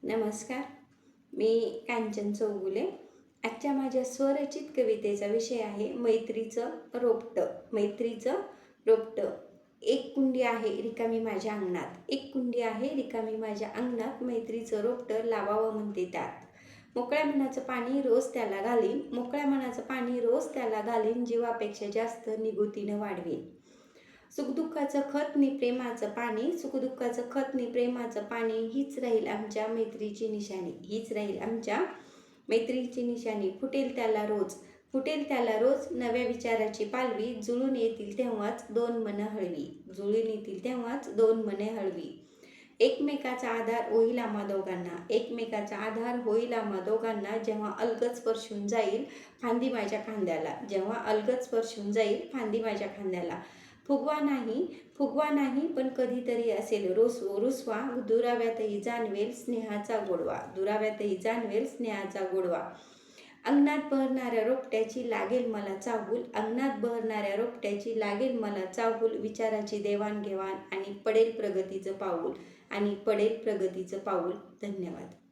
नमस्कार. मी कांचन चौगुले. आजच्या माझ्या स्वरचित कवितेचा विषय आहे मैत्रीचं रोपटं. मैत्रीचं रोपटं. एक कुंडी आहे रिकामी माझ्या अंगणात. एक कुंडी आहे रिकामी माझ्या अंगणात. मैत्रीचं रोपटं लावावं म्हणते त्यात. मोकळ्या मनाचं पाणी रोज त्याला घालीन. मोकळ्या मनाचं पाणी रोज त्याला घालीन. जीवापेक्षा जास्त निगुतीनं वाढवीन. सुखदुःखाचं खत नि प्रेमाचं पाणी. सुखदुःखाचं खत नि प्रेमाचं पाणी. हीच राहील आमच्या मैत्रीची निशाणी. हीच राहील आमच्या मैत्रीची निशाणी. फुटेल त्याला रोज. फुटेल त्याला रोज नव्या विचाराची पालवी. जुळून येतील तेव्हाच दोन मनं हळवी. जुळून येतील तेव्हाच दोन मने हळवी. एकमेकाचा आधार होईल आम्हा दोघांना. एकमेकाचा आधार होईल आम्हा दोघांना. जेव्हा अलगद स्पर्शून जाईल फांदी माझ्या खांद्याला. जेव्हा अलगद स्पर्शून जाईल फांदी माझ्या खांद्याला. फुगवा नाही पण कधीतरी असेल रुसवा. दुराव्यातही जाणवेल स्नेहाचा गोडवा. दुराव्यातही जाणवेल स्नेहाचा गोडवा. अंगणात बहरणाऱ्या रोपट्याची लागेल मला चाहूल. अंगणात बहरणाऱ्या रोपट्याची लागेल मला चाहूल. विचाराची देवाणघेवाण आणि पडेल प्रगतीचं पाऊल. धन्यवाद.